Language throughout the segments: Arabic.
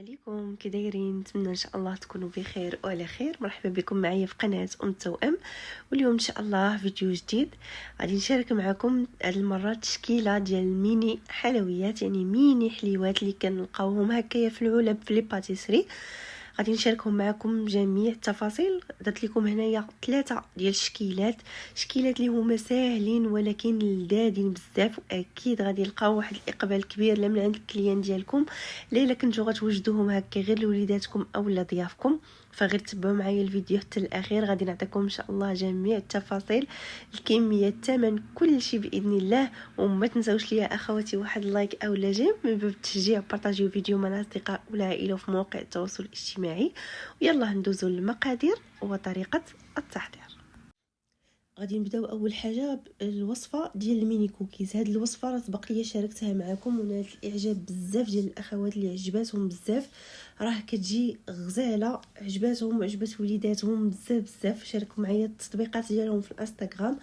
عليكم، كي دايرين؟ نتمنى ان شاء الله تكونوا بخير وعلى خير. مرحبا بكم معايا في قناه التوأم. واليوم ان شاء الله فيديو جديد غادي نشارك معكم هذه المره تشكيله ديال ميني حلويات، يعني ميني حليوات اللي كنلقاوهم هكايا في العلب في لي باتيسري. غادي نشاركهم معكم جميع التفاصيل. درت لكم هنايا 3 ديال الشكيلات اللي هما ساهلين ولكن لذاذين بزاف، واكيد غادي يلقاو واحد الاقبال كبير لا من عند الكليان ديالكم، لا الا كنتو غتوجدوهم هكا غير لوليداتكم او لضيافكم. فغير تبعوا معايا الفيديو حتى الاخير، غادي نعطيكم ان شاء الله جميع التفاصيل، الكميه، الثمن، كل شيء باذن الله. وما تنساوش ليا اخواتي واحد لايك او لا جيم من باب التشجيع. بارطاجيو الفيديو مع الاصدقاء والعائله وفي مواقع التواصل الاجتماعي. ويلا ندوزو للمقادير وطريقه التحضير. غادي نبداو اول حاجه بالوصفه ديال الميني كوكيز. هاد الوصفه راه سبق لي شاركتها معكم ونالت الاعجاب بزاف ديال الاخوات اللي عجباتهم بزاف. راه كتجي غزاله، عجباتهم وعجبات وليداتهم بزاف. شاركوا معايا التطبيقات ديالهم في الانستغرام،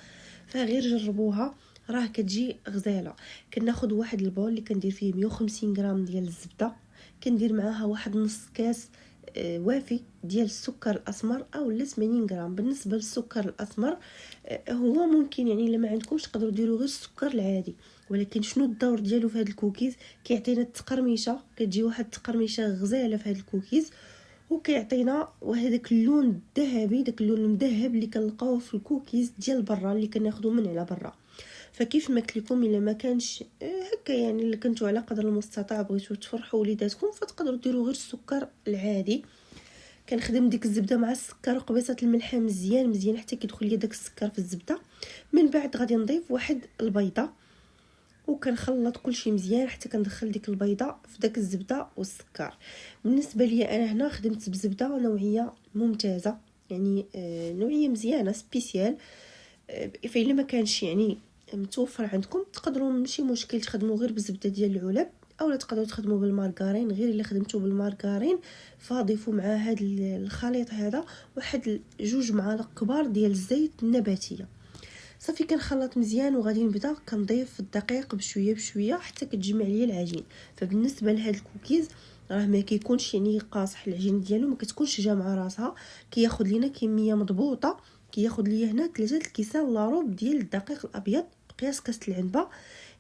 فغير جربوها، راه كتجي غزاله. كناخذ واحد البول اللي كندير فيه 150 غرام ديال الزبده، كندير معاها واحد نص كاس وافي ديال السكر الاسمر او 80 غرام. بالنسبه للسكر الاسمر هو ممكن يعني الا ما عندكمش تقدروا ديروا غير السكر العادي، ولكن شنو الدور ديالو في هذا الكوكيز؟ كيعطينا التقرميشه، كتجي واحد التقرميشه غزاله في هذا الكوكيز، وكيعطينا وهذاك اللون الذهبي، داك اللون المذهب اللي كنلقاوه في الكوكيز ديال برا اللي كناخذوا من على برا. فكيف ما قلت لكم الا ما كانش هكا يعني اللي كنتو على قدر المستطاع بغيتو تفرحوا وليداتكم فتقدروا ديروا غير السكر العادي. كنخدم ديك الزبده مع السكر وقبيصه الملح مزيان حتى كيدخل لي داك السكر في الزبده. من بعد غادي نضيف واحد البيضه وكنخلط كلشي مزيان حتى كندخل ديك البيضه في داك الزبده والسكر. بالنسبه لي انا هنا خدمت بزبده نوعيه ممتازه، يعني نوعيه مزيانه سبيسيال. فإلا ما كانش يعني متوفر عندكم تقدروا ماشي مشكل تخدموا غير بالزبده ديال العلب، او تقدروا تخدموا بالمارغرين. غير الا خدمتوا بالمارغرين فاضيفوا مع هذا الخليط هذا واحد 2 معالق كبار ديال الزيت النباتيه. صافي كنخلط مزيان وغادي نبدا كنضيف الدقيق بشويه حتى كتجمع ليا العجين. فبالنسبه لهاد الكوكيز راه ما كيكونش يعني قاصح، العجين ديالو ما كتكونش جامعه راسها، كياخذ لينا كميه مضبوطه. كياخذ ليا هنا 3 الكيسان لاروب ديال الدقيق الابيض بقياس كاس العنبه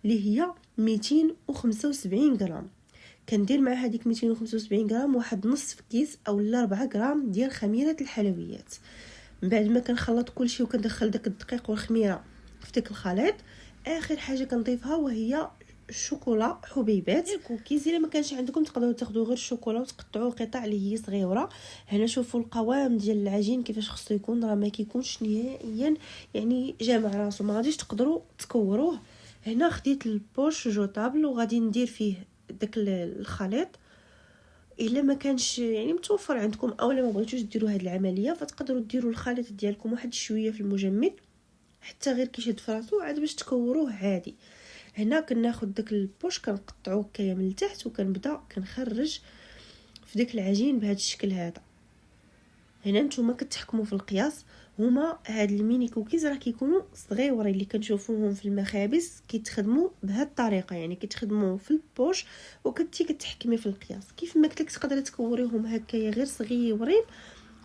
اللي هي 275 غرام. كندير مع هذيك 275 غرام واحد نصف كيس او 4 غرام ديال خميره الحلويات. من بعد ما كنخلط كلشي وكندخل داك الدقيق والخميره في داك الخليط، اخر حاجه كنضيفها وهي الشوكولا حبيبات الكوكيز. الا ما كانش عندكم تقدروا تاخذوا غير الشوكولا وتقطعوا قطع اللي هي صغيره. هنا شوفوا القوام ديال العجين كيفاش خصو يكون، راه ما كيكونش نهائيا يعني جامع راسو، ما غاديش تقدروا تكوروه. هنا خديت البوش جوطابل وغادي ندير فيه داك الخليط. الا ما كانش يعني متوفر عندكم او ما بغيتوش ديروا هذه العمليه فتقدروا ديروا الخليط ديالكم واحد شويه في المجمد حتى غير كيشد فراسو عاد باش تكوروه عادي. هنا كناخذ داك البوش كنقطعوه كيا من التحت وكنبدا كنخرج في داك العجين بهذا الشكل هذا. هنا نتوما كتحكموا في القياس. هما هاد الميني كوكيز راه كيكونوا صغيورين اللي كنشوفوهم في المخابز كيتخدموا بهاد الطريقه، يعني كيتخدموا في البوش وكنتي كتحكمي في القياس. كيف ما قلت لك تقدري تكوريهم هكايا غير صغيورين،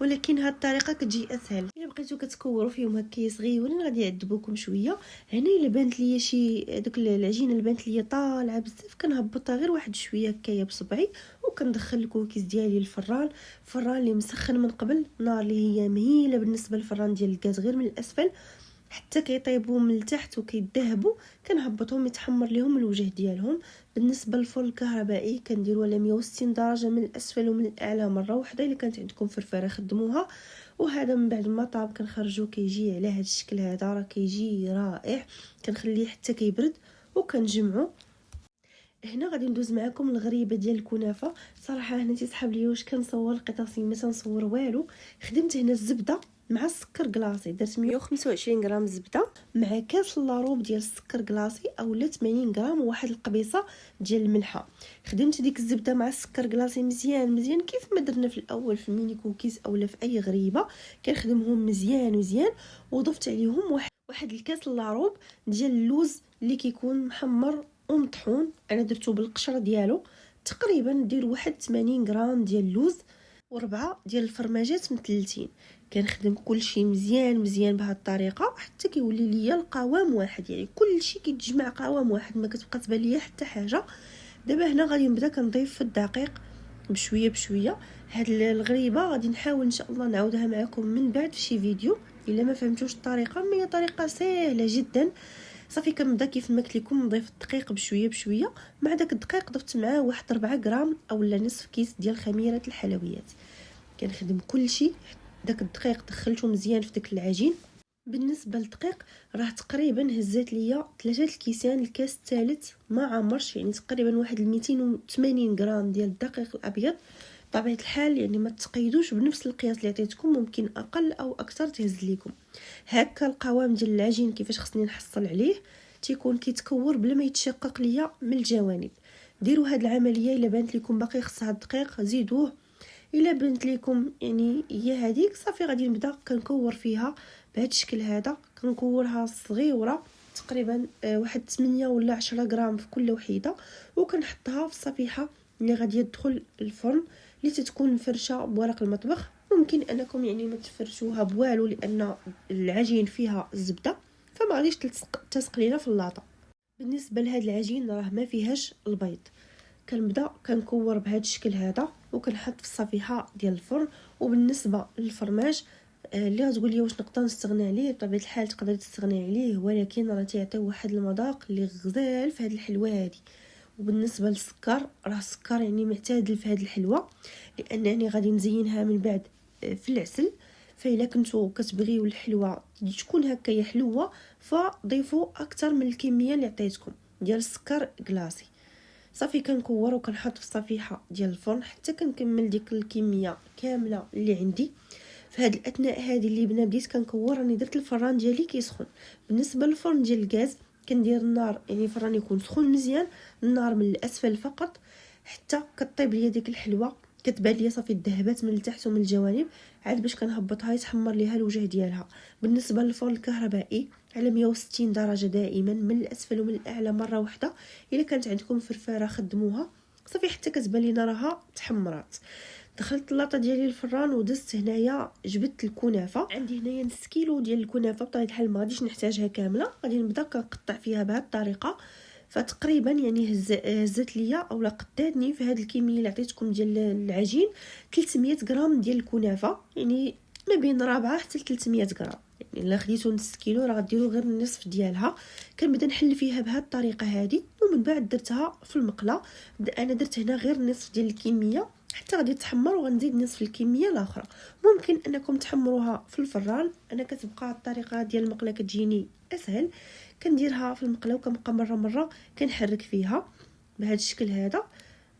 ولكن هاد الطريقه كتجي اسهل. الا بقيتو كتكوروا فيهم هكايا صغيورين غادي يعذبوكم شويه. هنا الا بانت ليا شي داك العجينه اللي بانت ليا طالعه بزاف كنهبطها غير واحد شويه هكايا بصبعي وكندخل الكوكيز ديالي للفران. الفران اللي مسخن من قبل، نار اللي هي مهيله بالنسبه للفران ديال الغاز غير من الاسفل حتى كيطيبوا من التحت وكيذهبوا. كنهبطهم يتحمر لهم الوجه ديالهم. بالنسبه للفرن الكهربائي كنديروا على 160 درجه من الاسفل ومن الاعلى مره واحده. الا كانت عندكم فرفره خدموها. وهذا من بعد ما طاب كنخرجو كيجي على هذا الشكل هذا، راه كيجي رائع. كنخليه حتى كيبرد وكنجمعو. هنا غادي ندوز معكم الغريبه ديال الكنافه. صراحه هنا تيسحب لي واش كنصور القطاسين ما تنصور والو. خدمت هنا الزبده مع السكر كلاصي، درت 125 غرام زبده مع كاس لاروب ديال السكر كلاصي او 80 غرام وواحد القبيصه ديال الملحه. خدمت ديك الزبده مع السكر كلاصي مزيان كيف ما درنا في الاول في الميني كوكيز اولا في اي غريبه. كنخدمهم مزيان وضفت عليهم واحد الكاس لاروب ديال اللوز اللي كيكون محمر ومطحون. انا درتو بالقشره ديالو تقريبا ندير واحد 80 غرام ديال اللوز وربعه ديال الفرماجات مثلثين. كنخدم كلشي مزيان مزيان بهذه الطريقه حتى كيولي ليا القوام واحد، يعني كلشي كيتجمع قوام واحد، ما كتبقى تبان ليا حتى حاجه. دابا هنا غادي نبدا كنضيف في الدقيق بشويه بشويه. هاد الغريبه غادي نحاول ان شاء الله نعاودها معكم من بعد في شي فيديو الا ما فهمتوش الطريقه، ما هي طريقه سهله جدا. صافي كنبدا كيف ما قلت لكم نضيف الدقيق بشويه بشويه. مع داك الدقيق ضفت معاه واحد 4 غرام اولا نصف كيس ديال خميره الحلويات. كنخدم كلشي. داك الدقيق دخلته مزيان في داك العجين. بالنسبه للدقيق راه تقريبا هزات ليا 3 الكيسان، الكاس الثالث ما عمرش، يعني تقريبا واحد 280 غرام ديال الدقيق الابيض. بطبيعه الحال يعني ما تقيدوش بنفس القياس اللي عطيتكم، ممكن اقل او اكثر تهز لكم. هكا القوام ديال العجين كيفاش خصني نحصل عليه، تيكون كيتكور بلا ما يتشقق ليا من الجوانب. ديروا هاد العمليه الا بانت لكم باقي خصها الدقيق زيدوه، الا بانت لكم يعني هي هذيك صافي غادي نبدا كنكور فيها بهذا الشكل هذا. كنكورها صغيره تقريبا واحد 8 ولا 10 غرام في كل وحيده، وكنحطها في الصفيحه اللي غادي تدخل الفرن اللي تتكون مفرشه بورق المطبخ. ممكن انكم يعني ما تفرشوها بوالو لان العجين فيها الزبده، فما غاديش تلصق لينا في اللاطه. بالنسبه لهذا العجين راه ما فيهاش البيض. كنبدا كنكور بهذا الشكل هذا وكنحط في الصفيحه ديال الفرن. وبالنسبه للفرماج اللي غتقول لي واش نقدر نستغنى عليه، بطبيعه الحال تقدري تستغني عليه، ولكن راه تيعطي واحد المذاق اللي غزال في هذه الحلوه هذه. وبالنسبه للسكر راه السكر يعني معتدل في هذه الحلوه، لانني غادي نزينها من بعد في العسل. فإلا كنتو كتبغيو الحلوه تكون هكايا حلوه فضيفوا اكثر من الكميه اللي عطيتكم ديال السكر كلاصي. صافي كنكور وكنحط في الصفيحه ديال الفرن حتى كنكمل ديك الكميه كامله اللي عندي. في هذه الاثناء هذه اللي بديت كنكور راني درت الفران ديالي كيسخن. بالنسبه للفرن ديال الغاز كندير النار يعني الفران يكون سخون مزيان، النار من الاسفل فقط حتى كطيب ليا ديك الحلوه، كتبان ليا صافي الذهبات من التحت ومن الجوانب، عاد باش كنهبطها يتحمر ليها الوجه ديالها. بالنسبه للفرن الكهربائي على 160 درجه دائما من الاسفل ومن الاعلى مره واحده. الا كانت عندكم فرفاره خدموها صافي حتى كتبان لينا راها تحمرات. دخلت اللاطه ديالي الفران ودزت هنايا جبت الكنافه. عندي هنايا نص كيلو ديال الكنافه، بطبيعه الحال ما غاديش نحتاجها كامله، غادي نبدا كنقطع فيها بهذه الطريقه. فتقريبا يعني هزت ليا اولا قداتني في هذه الكميه اللي عطيتكم ديال العجين 300 غرام ديال الكنافه، يعني ما بين ربعة حتى 300 غرام. يعني الا خديتو نص كيلو راه غديروا غير النصف ديالها. كنبدا نحل فيها بهذه الطريقه هذه ومن بعد درتها في المقله. انا درت هنا غير النصف ديال الكميه حتى غادي تحمر، وغنزيد نصف الكميه الاخرى. ممكن انكم تحمروها في الفران، انا كتبقى الطريقه ديال المقله كتجيني اسهل. كنديرها في المقله وكنبقى مره كنحرك فيها بهذا الشكل هذا.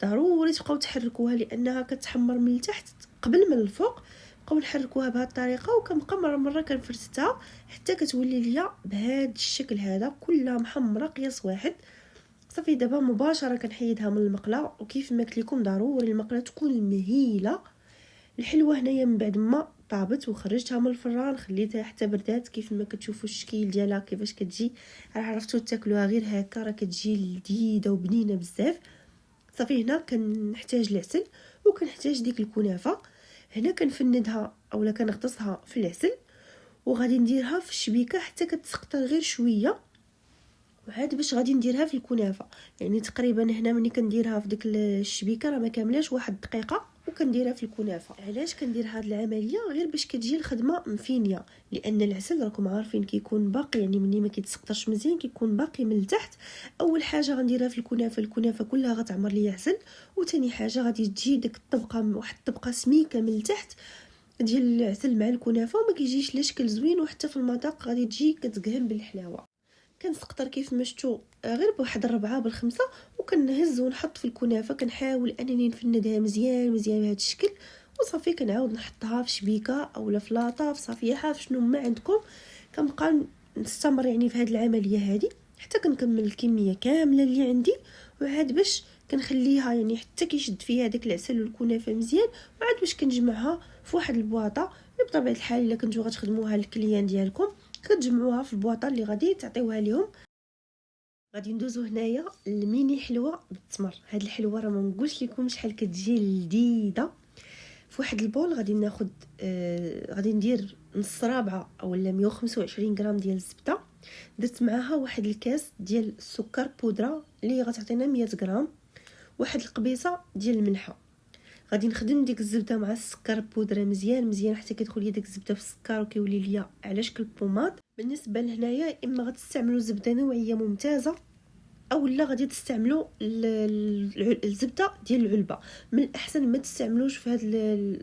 ضروري تبقاو تحركوها لانها كتحمر من التحت قبل من الفوق. بقاو نحركوها بهذه الطريقه وكنبقى مره كنفرستها حتى كتولي ليا بهذا الشكل هذا كلها محمره قياس واحد. صافي دابا مباشره كنحيدها من المقله، وكيف ما قلت لكم ضروري المقله تكون مهيله. الحلوه هنايا من بعد ما طابت وخرجتها من الفران خليتها حتى بردات. كيف ما كتشوفوا الشكل ديالها كيفاش كتجي، راه عرفتوا تاكلوها غير هكا، راه كتجي لذيذه وبنينه بزاف. صافي هنا كنحتاج العسل وكنحتاج ديك الكنافه. هنا كنفندها اولا كنغطسها في العسل وغادي نديرها في الشبيكه حتى كتسقطر غير شويه، وعاد باش غادي نديرها في الكنافه. يعني تقريبا هنا ملي كنديرها في ديك الشبيكه راه ما كاملاش واحد دقيقه وكنديرها في الكنافه. علاش كندير هذه العمليه؟ غير باش كتجي الخدمه مفينيه، لان العسل راكم عارفين كيكون باقي، يعني ملي ما كيتسقطرش مزيان كيكون باقي من التحت. اول حاجه غنديرها في الكنافه كلها غتعمر ليا عسل، وثاني حاجه غادي تجي ديك الطبقه واحد الطبقه سميكه من التحت ديال العسل مع الكنافه، وما كيجيش لا شكل زوين، وحتى في المذاق غادي تجي كتقهم بالحلاوه. كنسقطر كيف ما شفتوا غير بواحد 4 بالخمسة، وكنهز ونحط في الكنافه. كنحاول انني نفندها مزيان بهذا الشكل، وصافي كنعاود نحطها في شبيكه اولا في لاطه في صفيحه في شنو ما عندكم. كنبقى نستمر يعني في هذه العمليه هذه حتى كنكمل الكميه كامله اللي عندي، وعاد باش كنخليها يعني حتى كيشد فيها داك العسل والكنافه مزيان، وعاد باش كنجمعها في واحد البواطه. بطبيعه الحال الا كنتو غتخدموها للكليان ديالكم كتجمعوها في البواطه اللي غادي تعطيوها لهم. غادي ندوزو هنايا الميني حلوه بالتمر. هاد الحلوه راه ما نقولش لكم شحال كتجي لذيذه. في واحد البول غادي ناخذ غادي ندير نص رابعه اولا 125 غرام ديال الزبده. درت معاها واحد الكاس ديال السكر بودره اللي غتعطينا 100 غرام، واحد القبيصه ديال الملحه. غادي نخدم ديك الزبده مع السكر بودره مزيان مزيان حتى كتدخل ليا ديك الزبده في السكر وكيولي ليا على شكل بوماد. بالنسبه لهنايا اما غتستعملوا زبده نوعيه ممتازه اولا غادي تستعملوا الزبده ديال العلبه. من الاحسن ما تستعملوش في هذه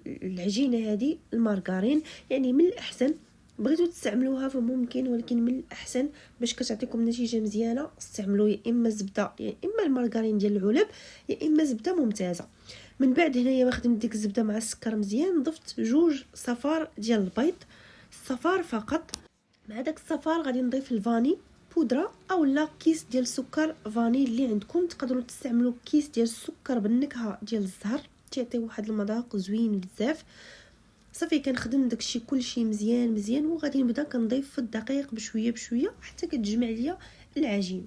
العجينه هذه المارغرين، يعني من الاحسن بغيتو تستعملوها فممكن، ولكن من الاحسن باش كتعطيكم نتيجه مزيانه استعملوا يا اما الزبده يا اما المارغرين ديال العلب يا اما زبده ممتازه. من بعد هنايا ما خدمت ديك الزبده مع السكر مزيان، ضفت 2 صفار ديال البيض، صفار فقط. مع داك الصفار غادي نضيف الفاني بودره اولا كيس ديال السكر فاني اللي عندكم. تقدروا تستعملوا كيس ديال السكر بالنكهه ديال الزهر، تيعطي واحد المذاق زوين بزاف. صافي كنخدم داكشي كلشي مزيان مزيان، وغادي نبدا كنضيف في الدقيق بشويه بشويه حتى كتجمع ليا العجين.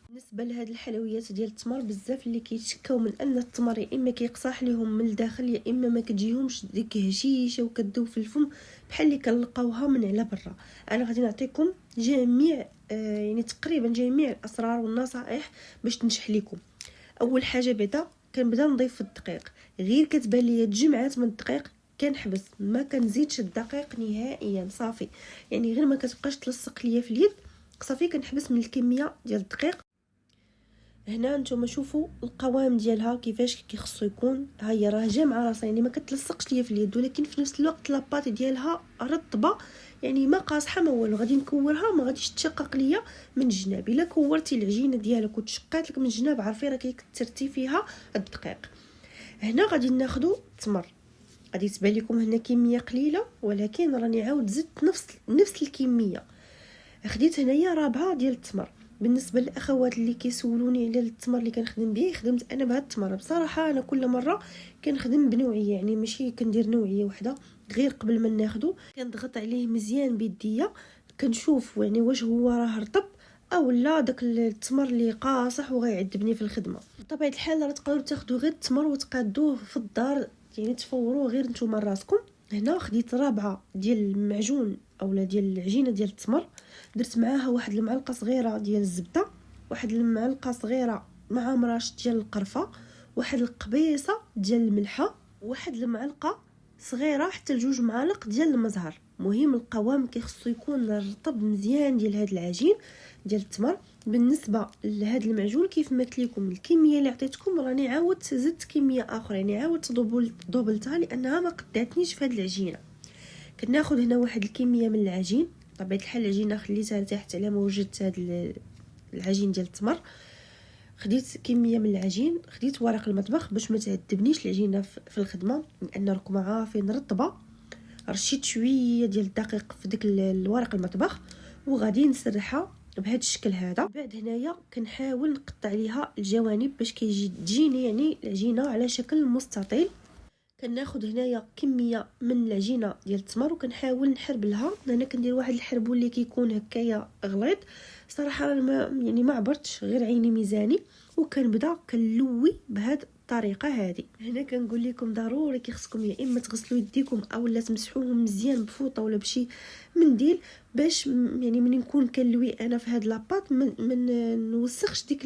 بالنسبه لهاد الحلويات ديال التمر بزاف اللي كيتشكاو من ان التمر يا اما كيقصاح ليهم من الداخل يا اما ما كتجيهمش ديك هشيشه وكتذوب في الفم بحال اللي كنلقاوها من على برا. انا غادي نعطيكم جميع يعني تقريبا جميع الاسرار والنصائح باش تنجح لكم. اول حاجه بعدا كنبدا نضيف الدقيق، غير كتبان ليا تجمعات من الدقيق كنحبس، ما كنزيدش الدقيق نهائيا. صافي يعني غير ما كتبقاش تلصق ليا في اليد صافي كنحبس من الكميه ديال الدقيق. هنا نتوما شوفوا القوام ديالها كيفاش كيخصو يكون. ها هي راه جامعه راسها يعني ما كتلصقش ليا في اليد، ولكن في نفس الوقت لاباط ديالها رطبه يعني ما قاصحه ما والو. غادي نكورها ما غاديش تشقق ليا من الجناب. الا كورتي العجينه ديالك وتشقات لك من الجناب عرفي راه كيكثرتي فيها الدقيق. هنا غادي ناخذوا التمر، غادي تبان لكم هنا كميه قليله ولكن راني عاود زدت نفس الكميه. خديت هنايا رابعه ديال التمر. بالنسبه للاخوات اللي كيسولوني على التمر اللي كنخدم به، خدمت انا بهذا التمر. بصراحه انا كل مره كنخدم بنوعيه، يعني ماشي كندير نوعيه واحده. غير قبل ما ناخذو كنضغط عليه مزيان بيديا كنشوف يعني واش هو راه رطب او لا داك التمر اللي قاصح وغيعذبني في الخدمه. بطبيعه الحال راه تقدروا تاخذوا غير التمر وتقادوه في الدار، يعني تفوروه غير نتوما راسكم. هنا خديت رابعه ديال المعجون اولا ديال العجينه ديال التمر، درت معاها واحد المعلقه صغيره ديال الزبده، واحد المعلقه صغيره مع مراش ديال القرفه، واحد القبيصه ديال الملحه، واحد المعلقه صغيره حتى 2 معالق ديال المزهر. مهم القوام كيخصو يكون رطب مزيان ديال هاد العجين ديال التمر. بالنسبه لهاد المعجون كيف ما قلت لكم الكميه اللي عطيتكم راني عاود زدت كميه اخرى، يعني عاود دوبلتها لانها ما قداتنيش في هاد العجينه. كناخذ هنا واحد الكميه من العجين، طبيعه الحال العجينه خليتها ارتاحت على ما وجدت هاد العجين ديال التمر. خديت كميه من العجين، خديت ورق المطبخ باش ما تعذبنيش العجينه في الخدمه لان راكم عارفين رطبه. رشيت شويه ديال الدقيق في ديك الورق المطبخ وغادي نسرحها بهذا الشكل هذا. بعد هنايا كنحاول نقطع ليها الجوانب باش تجيني يعني العجينه على شكل مستطيل. كناخذ هنايا كميه من العجينه ديال التمر وكنحاول نحربلها. انا كندير واحد الحربول اللي كيكون هكايا غليظ. صراحه انا ما عبرتش غير عيني ميزاني وكنبدا كنلوي بهذه الطريقه هذه. هنا كنقول لكم ضروري كيخصكم يا اما تغسلوا يديكم اولا تمسحوهم مزيان بفوطه ولا بشي منديل باش يعني ملي نكون كنلوي انا في هاد لاباط من نوسخش ديك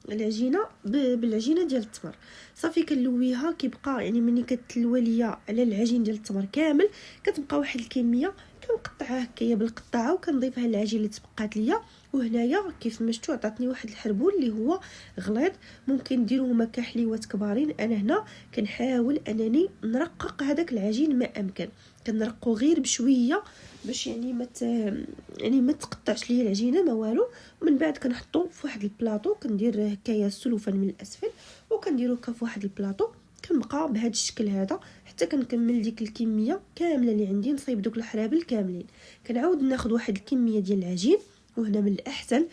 العجينه بالعجينه ديال التمر. صافي كنلويها كيبقى يعني ملي كتلوى ليا على العجين ديال التمر كامل كتبقى واحد الكميه كنقطعها هكايا بالقطاعه وكنضيفها للعجين اللي تبقات ليا. وهنايا كيف ما شفتوا عطاتني واحد الحربول اللي هو غليظ. ممكن ديروه هما حليوات كبارين، انا هنا كنحاول انني نرقق هذاك العجين ما امكن. كنرقو غير بشويه باش يعني ما تقطعش ليا العجينه ما والو. ومن بعد كنحطو في واحد البلاطو، كندير هكايا السلوفان من الاسفل وكنديرو هكا في واحد البلاطو. كنبقى بهذا الشكل هذا حتى كنكمل ديك الكميه كامله اللي عندي، نصيب دوك الحرابل كاملين. كنعاود ناخذ واحد الكميه ديال العجين. وهنا من الاحسن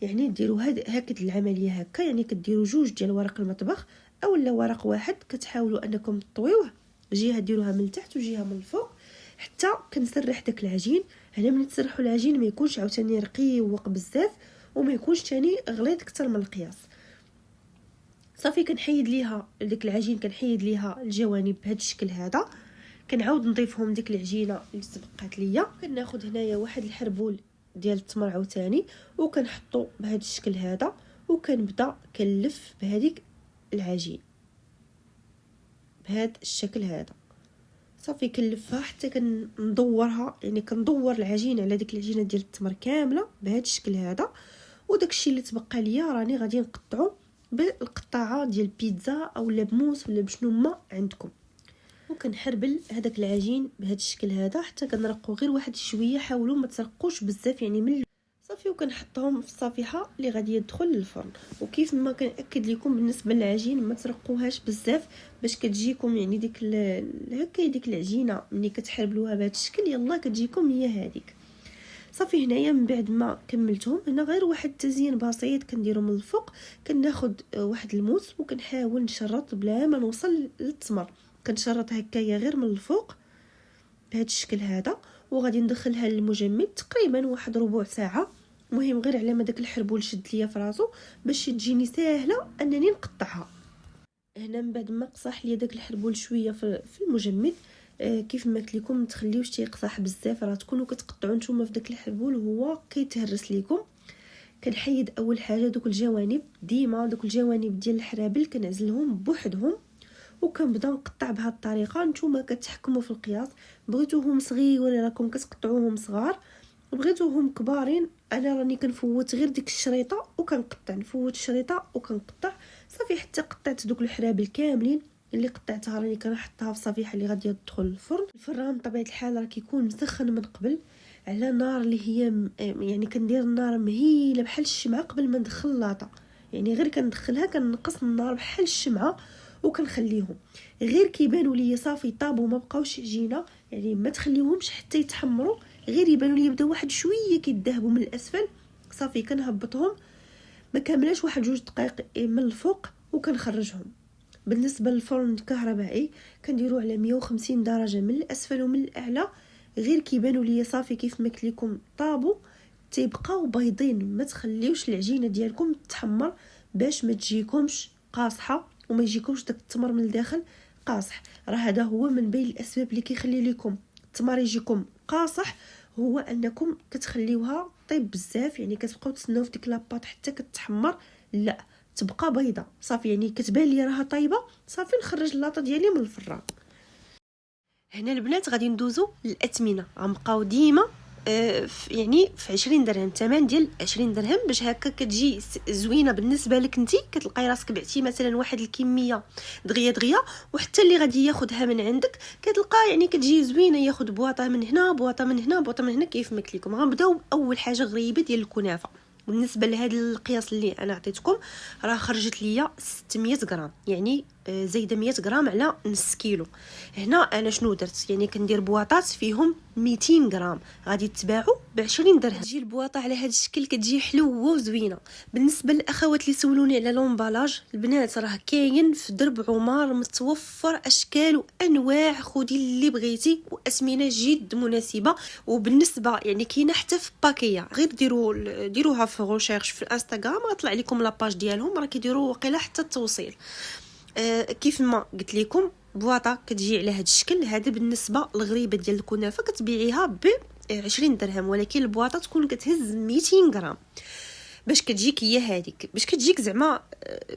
يعني ديروا هكذا العمليه هكا، يعني كديروا 2 ديال ورق المطبخ اولا ورق واحد، كتحاولوا انكم تطويوه جهه ديروها من التحت وجهه من الفوق حتى كنسرح داك العجين. هنا ملي تسرحوا العجين ما يكونش عاوتاني رقيق بزاف وما يكونش تاني غليظ اكثر من القياس. صافي كنحيد ليها ديك العجين، كنحيد ليها الجوانب بهذا الشكل هذا. كنعاود نضيفهم ديك العجينه اللي تبقات ليا. كناخذ هنايا واحد الحربول ديال التمر عاوتاني وكنحطو بهذا الشكل هذا، وكنبدا كنلف بهذيك العجين بهذا الشكل هذا. صافي كنلفها حتى كندورها، يعني كندور العجينه على ديك العجينه ديال التمر كامله بهذا الشكل هذا. وداكشي اللي تبقى ليا راني غادي نقطعو بالقطاعه ديال البيتزا او بموس ولا بشنو ما عندكم. وكنحربل هذاك العجين بهذا الشكل هذا حتى كنرقو غير واحد شويه، حاولوا ما ترقوش بزاف يعني من صافي. وكنحطهم في الصفيحه اللي غادي يدخل للفرن. وكيف ما كنأكد لكم بالنسبه للعجين ما ترقوهاش بزاف باش كتجيكم يعني ديك هكا ديك العجينه ملي كتحربلوها بهذا الشكل يلا كتجيكم هي هذيك. صافي هنايا من بعد ما كملتهم هنا غير واحد التزيين بسيط كنديرو من الفوق. كناخذ واحد الموس وكنحاول نشرط بلا ما نوصل للتمر، كنشرط هكايا غير من الفوق بهذا الشكل هذا. وغادي ندخلها للمجمد تقريبا واحد ربع ساعه. مهم غير على ما داك الحربول شد ليا فراسو باش تجيني ساهله انني نقطعها. هنا من بعد ما قصح ليا داك الحربول شويه في المجمد، كيف ما قلت لكم ما تخليوش تيقصح بزاف، راه تكونوا كتقطعوا نتوما في داك الحربول وهو كيتهرس ليكم. كنحيد اول حاجه دوك الجوانب، ديما دوك الجوانب ديال الحرابل كنعزلهم بوحدهم وكنبدا نقطع بهذه الطريقه. نتوما كتحكموا في القياس، بغيتوهم صغيورين راكم كتقطعوهم صغار، وبغيتوهم كبارين انا راني كنفوت غير ديك الشريطه وكنقطع، نفوت الشريطه وكنقطع. صافي حتى قطعت دوك الحرابل كاملين اللي قطعتها راني كنحطها في الصفيحه اللي غادي تدخل الفرن. الفران بطبيعه الحال راه كيكون مسخن من قبل على نار اللي هي يعني كندير النار مهيله بحال الشمعه قبل ما ندخل اللاطه، يعني غير كندخلها كنقص النار بحال الشمعه وكنخليهم غير كيبانوا لي صافي طابوا ما بقاوش عجينه، يعني ما تخليوهمش حتى يتحمروا، غير يبانوا لي بداو واحد شويه كيذهبوا من الاسفل. صافي كنهبطهم ما كاملاش واحد 2 دقائق من الفوق وكنخرجهم. بالنسبه للفرن الكهربائي كنديروا على 150 درجه من الاسفل ومن الاعلى، غير كيبانوا لي صافي كيف ما قلت لكم طابوا تيبقاو بيضين. ما تخليوش العجينه ديالكم تحمر باش ما تجيكمش قاصحه وما يجيكمش داك التمر من الداخل قاصح. راه هذا هو من بين الاسباب اللي كيخلي لكم التمر يجيكم قاصح، هو انكم كتخليوها طيب بزاف، يعني كتبقاو تسناو في ديك لاباط حتى كتحمر، لا تبقى بيضه صافي. يعني كتبان لي راها طايبه صافي نخرج اللاطه ديالي من الفران. هنا البنات غادي ندوزو للاثمنه، غنبقاو ديما يعني في 20 درهم، الثمن ديال 20 درهم باش هكا كتجي زوينه بالنسبه لك انت. كتلقاي راسك بعتي مثلا واحد الكميه دغيا وحتى اللي غادي ياخذها من عندك كتلقى يعني كتجي زوينه، ياخذ بواطه من هنا بواطه من هنا بواطه من هنا كيف ما قلت لكم. غنبداو اول حاجه غريبه ديال الكنافه. بالنسبه لهذا القياس اللي انا عطيتكم راه خرجت ليا 600 غرام، يعني زايده 100 غرام على نص كيلو. هنا انا شنو درت؟ يعني كندير بواطات فيهم 200 غرام غادي تباعوا ب 20 درهم. تجي البواطه على هذا الشكل كتجي حلوه وزوينه. بالنسبه للاخوات اللي سولوني على لومبالاج، البنات راه كاين في درب عمر متوفر اشكال وانواع، خدي اللي بغيتي واسمنه جد مناسبه. وبالنسبه يعني كاينه حتى في باكيه، غير ديروها في ريشيرش في الانستغرام غطلع لكم لاباج ديالهم، راه كيديروا وقيله حتى التوصيل. كيف ما قلت لكم بواطه كتجي على هذا الشكل هذا. بالنسبه للغريبه ديال الكنافه كتبيعيها ب 20 درهم، ولكن البواطه تكون كتهز 200 غرام باش كتجيك هي هذيك، باش كتجيك زعما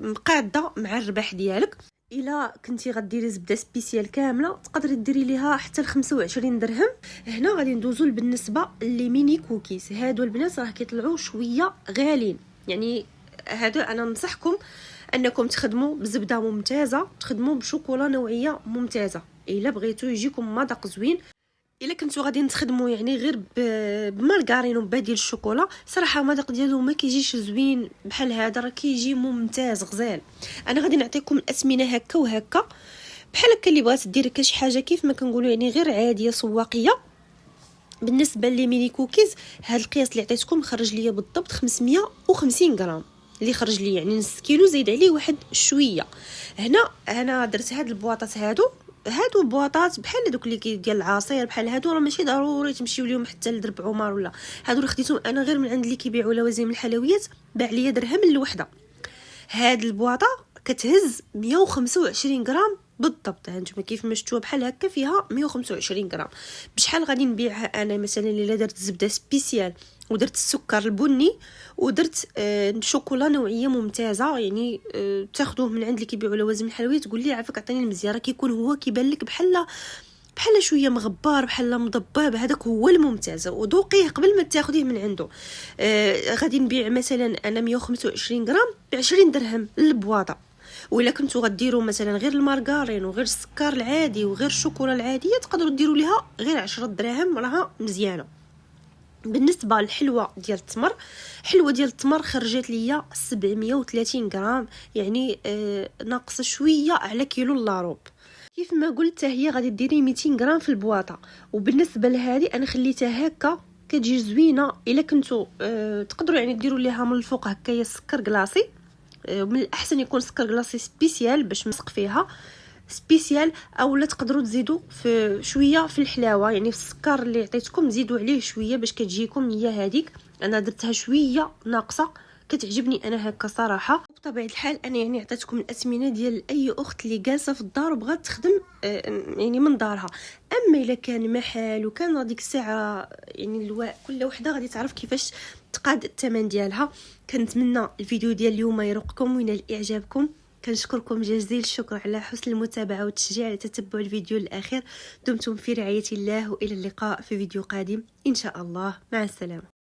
مقاده مع الرباح ديالك. الا كنتي غديري زبده سبيسيال كامله تقدري ديري ليها حتى ل 25 درهم. هنا غادي ندوزو بالنسبه لي ميني كوكيز. هادو البنات راه كيطلعوا شويه غالين، يعني هادو انا ننصحكم انكم تخدموا بزبده ممتازه، تخدموا بشوكولا نوعيه ممتازه الا بغيتو يجيكم مذاق زوين. الا كنتو غادي تخدموا يعني غير بمارغرين وبديل الشوكولا صراحه المذاق ديالو ما كيجيش زوين بحال هذا، راه كيجي ممتاز غزال. انا غادي نعطيكم الاسمنه هكا وهكا بحال هكا اللي بغات دير شي حاجه كيف ما كنقولوا يعني غير عاديه سواقيه. بالنسبه لي ميني كوكيز هذا القياس اللي عطيتكم خرج ليا بالضبط 550 غرام اللي خرج لي، يعني نص كيلو زايد عليه واحد شويه. هنا انا درت هاد البواطات هادو هادو بواطات بحال دوك اللي ديال العصير بحال هادو راه ماشي ضروري تمشيو ليهم حتى لدرب عمر ولا هادو اللي خديتهم انا غير من عند اللي كيبيعوا لوازم من الحلويات، باع ليا درهم الوحده. هاد البواطه كتهز 125 غرام بالضبط. هانتوما كيف ما شفتوها بحال هكا فيها 125 غرام. بشحال غادي نبيعها انا مثلا الا درت زبده سبيسيال ودرت السكر البني ودرت شوكولا نوعيه ممتازه، يعني تاخذوه من عند اللي كيبيعوا لوازم الحلويات تقول لي عافاك عطيني المزيان، راه كيكون هو كيبان لك بحال شويه مغبار بحال مضباب، هذاك هو الممتاز وذوقيه قبل ما تاخذيه من عنده. غادي نبيع مثلا انا 125 غرام ب 20 درهم للبواطه، ولا كنتو غديروا مثلا غير المارغرين وغير السكر العادي وغير الشوكولا العاديه تقدروا ديروا ليها غير 10 دراهم، راها مزيانه. بالنسبه للحلوه ديال التمر، حلوه ديال التمر خرجت ليا 730 غرام، يعني ناقصه شويه على كيلو لاروب. كيف ما قلت هي غادي ديري 200 غرام في البواطه، وبالنسبه لهذه انا خليتها هكا كتجي زوينه. الا كنتو تقدروا يعني ديروا ليها من الفوق هكايا سكر كلاصي، من الاحسن يكون سكر كلاصي سبيسيال باش مسق فيها سبيسيال، اولا تقدروا تزيدوا في شويه في الحلاوه، يعني في السكر اللي عطيتكم زيدوا عليه شويه باش كتجيكم هي هذيك. انا درتها شويه ناقصه، كتعجبني انا هكا صراحه. بطبيعه الحال انا يعني عطيتكم الاثمنه ديال اي اخت اللي جالسه في الدار وبغات تخدم يعني من دارها. اما الا كان محل وكان ديك الساعه يعني كل وحده غادي تعرف كيفاش تقاد الثمن ديالها. كنتمنى الفيديو ديال اليوم يرقكم وينال اعجابكم. كنشكركم جزيل الشكر على حسن المتابعه والتشجيع على تتبع الفيديو الاخير. دمتم في رعايه الله والى اللقاء في فيديو قادم ان شاء الله. مع السلامه.